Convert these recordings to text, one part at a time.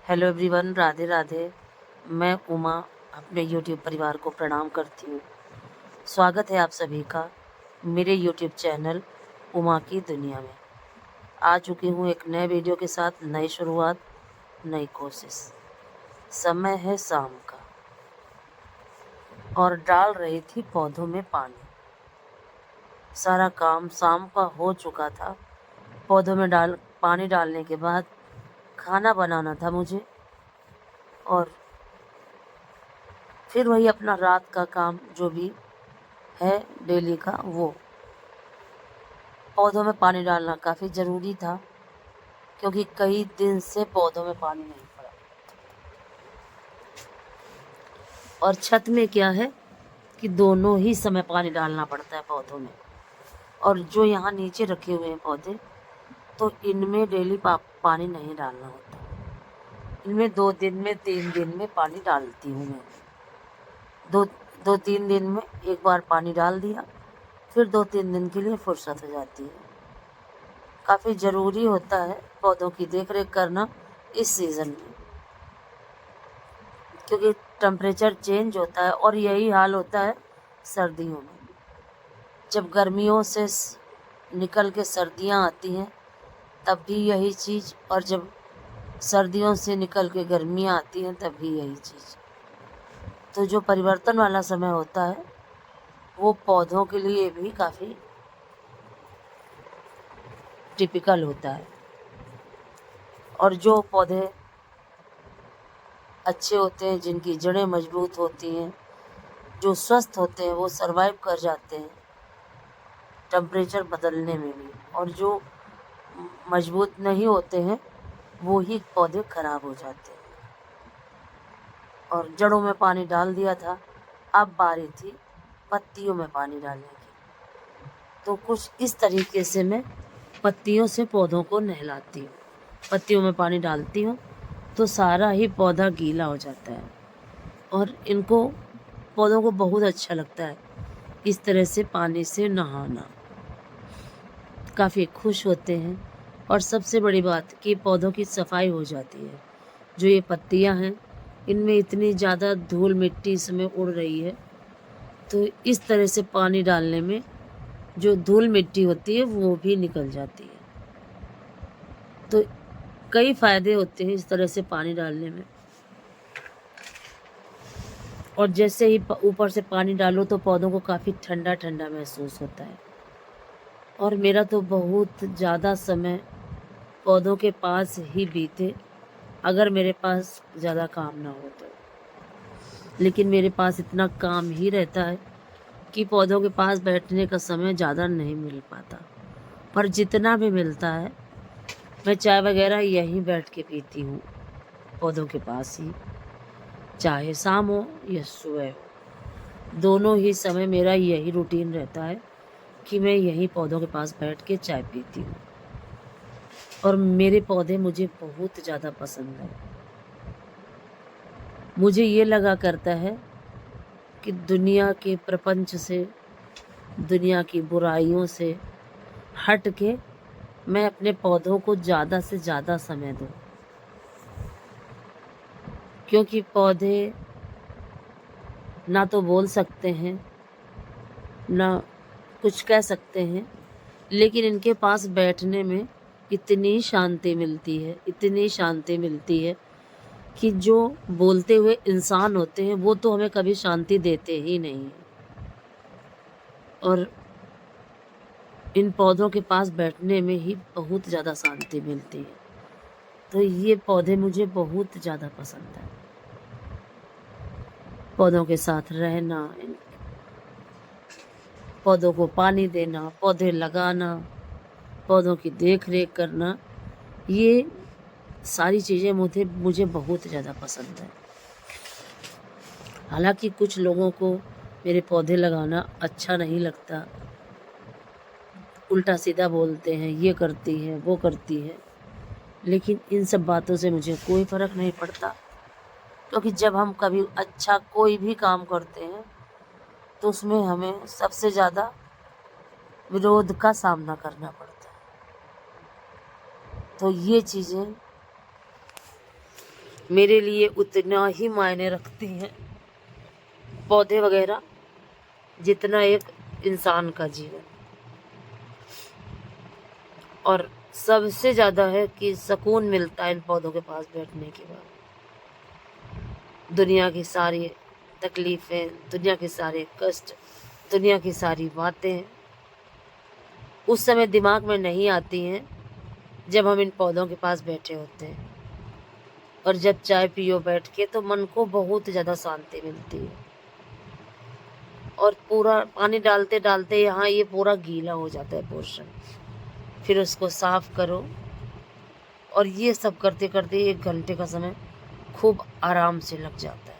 Hello everyone, Radhe Radhe. मैं उमा अपने YouTube परिवार को प्रणाम करती हूँ। स्वागत है आप सभी का मेरे यूट्यूब चैनल उमा की दुनिया में। आ चुकी हूँ एक नए वीडियो के साथ, नई शुरुआत, नई कोशिश। समय है शाम का और डाल रही थी पौधों में पानी। सारा काम शाम का हो चुका था। पौधों में पानी डालने के बाद खाना बनाना था मुझे, और फिर वही अपना रात का काम जो भी है डेली का, वो पौधों में पानी डालना काफ़ी ज़रूरी था, क्योंकि कई दिन से पौधों में पानी नहीं पड़ा। और छत में क्या है कि दोनों ही समय पानी डालना पड़ता है पौधों में। और जो यहाँ नीचे रखे हुए हैं पौधे, तो इनमें डेली पानी नहीं डालना होता। इनमें 2 दिन में 3 दिन में पानी डालती हूँ मैं। 2-3 दिन में एक बार पानी डाल दिया, फिर 2-3 दिन के लिए फुर्सत हो जाती है। काफ़ी ज़रूरी होता है पौधों की देखरेख करना इस सीज़न में, क्योंकि टेम्परेचर चेंज होता है। और यही हाल होता है सर्दियों में। जब गर्मियों से निकल के सर्दियाँ आती हैं तब भी यही चीज़, और जब सर्दियों से निकल के गर्मियाँ आती हैं तब भी यही चीज़। तो जो परिवर्तन वाला समय होता है वो पौधों के लिए भी काफ़ी टिपिकल होता है। और जो पौधे अच्छे होते हैं, जिनकी जड़ें मजबूत होती हैं, जो स्वस्थ होते हैं, वो सरवाइव कर जाते हैं टेम्परेचर बदलने में भी। और जो मजबूत नहीं होते हैं वो ही पौधे खराब हो जाते हैं। और जड़ों में पानी डाल दिया था, अब बारी थी पत्तियों में पानी डालने की। तो कुछ इस तरीके से मैं पत्तियों से पौधों को नहलाती हूँ। पत्तियों में पानी डालती हूँ तो सारा ही पौधा गीला हो जाता है, और इनको पौधों को बहुत अच्छा लगता है इस तरह से पानी से नहाना। काफ़ी खुश होते हैं। और सबसे बड़ी बात कि पौधों की सफाई हो जाती है। जो ये पत्तियां हैं, इनमें इतनी ज़्यादा धूल मिट्टी इस समय उड़ रही है, तो इस तरह से पानी डालने में जो धूल मिट्टी होती है वो भी निकल जाती है। तो कई फ़ायदे होते हैं इस तरह से पानी डालने में। और जैसे ही ऊपर से पानी डालो तो पौधों को काफ़ी ठंडा ठंडा महसूस होता है। और मेरा तो बहुत ज़्यादा समय पौधों के पास ही बीते, अगर मेरे पास ज़्यादा काम ना हो तो। लेकिन मेरे पास इतना काम ही रहता है कि पौधों के पास बैठने का समय ज़्यादा नहीं मिल पाता। पर जितना भी मिलता है, मैं चाय वगैरह यहीं बैठ के पीती हूँ, पौधों के पास ही। चाहे शाम हो या सुबह हो, दोनों ही समय मेरा यही रूटीन रहता है कि मैं यहीं पौधों के पास बैठ के चाय पीती हूँ। और मेरे पौधे मुझे बहुत ज़्यादा पसंद हैं। मुझे ये लगा करता है कि दुनिया के प्रपंच से, दुनिया की बुराइयों से हट के मैं अपने पौधों को ज़्यादा से ज़्यादा समय दूँ, क्योंकि पौधे ना तो बोल सकते हैं, ना कुछ कह सकते हैं, लेकिन इनके पास बैठने में इतनी शांति मिलती है, इतनी शांति मिलती है कि जो बोलते हुए इंसान होते हैं वो तो हमें कभी शांति देते ही नहीं हैं। और इन पौधों के पास बैठने में ही बहुत ज़्यादा शांति मिलती है। तो ये पौधे मुझे बहुत ज़्यादा पसंद हैं। पौधों के साथ रहना, पौधों को पानी देना, पौधे लगाना, पौधों की देख रेख करना, ये सारी चीज़ें मुझे बहुत ज़्यादा पसंद है। हालांकि कुछ लोगों को मेरे पौधे लगाना अच्छा नहीं लगता, उल्टा सीधा बोलते हैं, ये करती है, वो करती है। लेकिन इन सब बातों से मुझे कोई फ़र्क नहीं पड़ता, क्योंकि जब हम कभी अच्छा कोई भी काम करते हैं तो उसमें हमें सबसे ज़्यादा विरोध का सामना करना पड़ता है। तो ये चीज़ें मेरे लिए उतना ही मायने रखती हैं पौधे वगैरह जितना एक इंसान का जीवन। और सबसे ज़्यादा है कि सुकून मिलता है इन पौधों के पास बैठने के बाद। दुनिया की सारी तकलीफ़ें, दुनिया के सारे कष्ट, दुनिया की सारी बातें उस समय दिमाग में नहीं आती हैं जब हम इन पौधों के पास बैठे होते हैं। और जब चाय पियो बैठ के तो मन को बहुत ज़्यादा शांति मिलती है। और पूरा पानी डालते डालते यहाँ ये पूरा गीला हो जाता है पोर्शन, फिर उसको साफ करो। और ये सब करते करते 1 घंटे का समय खूब आराम से लग जाता है।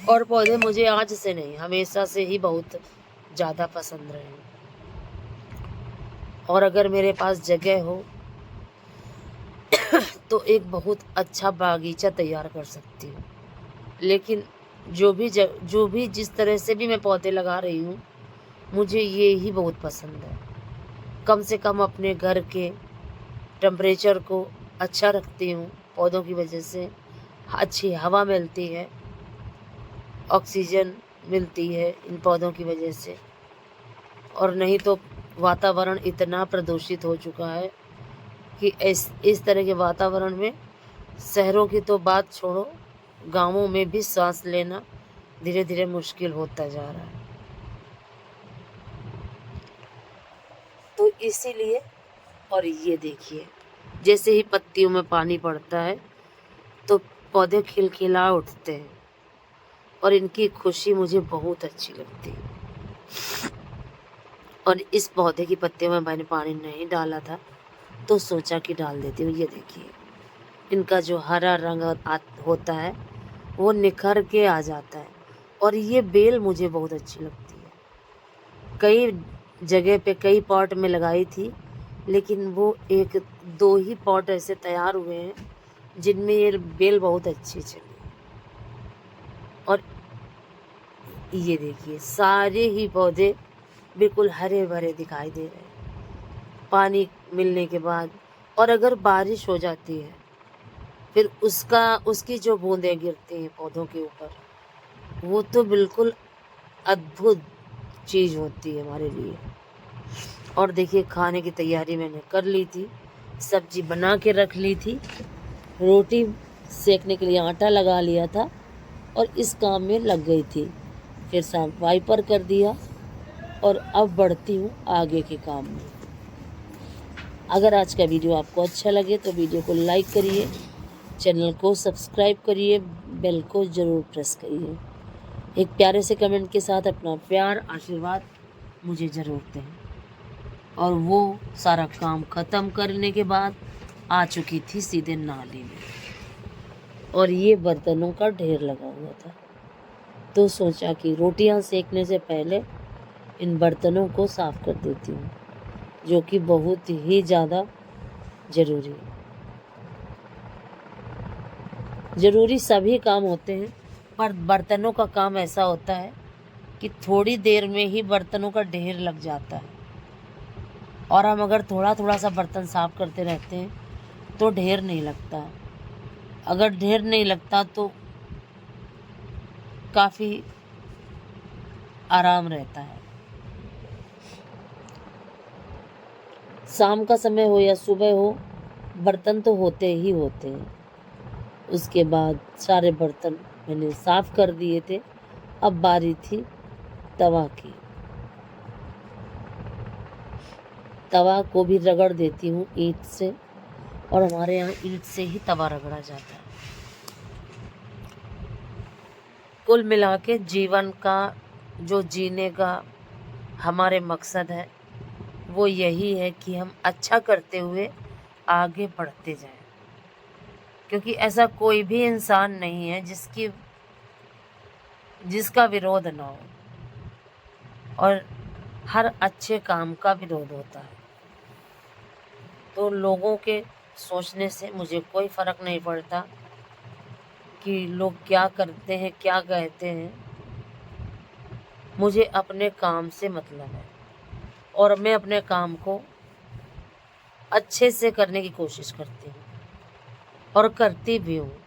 और पौधे मुझे आज से नहीं, हमेशा से ही बहुत ज़्यादा पसंद रहे। और अगर मेरे पास जगह हो तो एक बहुत अच्छा बागीचा तैयार कर सकती हूँ। लेकिन जो भी जिस तरह से भी मैं पौधे लगा रही हूँ, मुझे ये ही बहुत पसंद है। कम से कम अपने घर के टेम्परेचर को अच्छा रखती हूँ पौधों की वजह से। अच्छी हवा मिलती है, ऑक्सीजन मिलती है इन पौधों की वजह से। और नहीं तो वातावरण इतना प्रदूषित हो चुका है कि इस तरह के वातावरण में शहरों की तो बात छोड़ो, गांवों में भी सांस लेना धीरे धीरे मुश्किल होता जा रहा है। तो इसीलिए, और ये देखिए, जैसे ही पत्तियों में पानी पड़ता है तो पौधे खिलखिला उठते हैं और इनकी खुशी मुझे बहुत अच्छी लगती है। और इस पौधे की पत्तियों में मैंने पानी नहीं डाला था तो सोचा कि डाल देती हूँ। ये देखिए, इनका जो हरा रंग होता है वो निखर के आ जाता है। और ये बेल मुझे बहुत अच्छी लगती है। कई जगह पे कई पॉट में लगाई थी, लेकिन वो 1-2 ही पॉट ऐसे तैयार हुए हैं जिनमें ये बेल बहुत अच्छी चली। और ये देखिए, सारे ही पौधे बिल्कुल हरे भरे दिखाई दे रहे हैं पानी मिलने के बाद। और अगर बारिश हो जाती है फिर उसकी जो बूंदें गिरती हैं पौधों के ऊपर, वो तो बिल्कुल अद्भुत चीज़ होती है हमारे लिए। और देखिए, खाने की तैयारी मैंने कर ली थी, सब्जी बना के रख ली थी, रोटी सेकने के लिए आटा लगा लिया था और इस काम में लग गई थी। फिर साफ वाइपर कर दिया और अब बढ़ती हूँ आगे के काम में। अगर आज का वीडियो आपको अच्छा लगे तो वीडियो को लाइक करिए, चैनल को सब्सक्राइब करिए, बेल को ज़रूर प्रेस करिए। एक प्यारे से कमेंट के साथ अपना प्यार आशीर्वाद मुझे ज़रूर दें। और वो सारा काम ख़त्म करने के बाद आ चुकी थी सीधे नाली में, और ये बर्तनों का ढेर लगा हुआ था। तो सोचा कि रोटियां सेकने से पहले इन बर्तनों को साफ़ कर देती हूँ, जो कि बहुत ही ज़्यादा ज़रूरी सभी काम होते हैं, पर बर्तनों का काम ऐसा होता है कि थोड़ी देर में ही बर्तनों का ढेर लग जाता है। और हम अगर थोड़ा थोड़ा सा बर्तन साफ़ करते रहते हैं तो ढेर नहीं लगता। अगर ढेर नहीं लगता तो काफ़ी आराम रहता है। शाम का समय हो या सुबह हो, बर्तन तो होते ही होते हैं। उसके बाद सारे बर्तन मैंने साफ़ कर दिए थे। अब बारी थी तवा की। तवा को भी रगड़ देती हूँ ईंट से, और हमारे यहाँ ईंट से ही तवा रगड़ा जाता है। कुल मिला के जीवन का जो जीने का हमारे मकसद है वो यही है कि हम अच्छा करते हुए आगे बढ़ते जाएं। क्योंकि ऐसा कोई भी इंसान नहीं है जिसका विरोध ना हो, और हर अच्छे काम का विरोध होता है। तो लोगों के सोचने से मुझे कोई फ़र्क नहीं पड़ता कि लोग क्या करते हैं, क्या कहते हैं। मुझे अपने काम से मतलब है, और मैं अपने काम को अच्छे से करने की कोशिश करती हूँ और करती भी हूँ।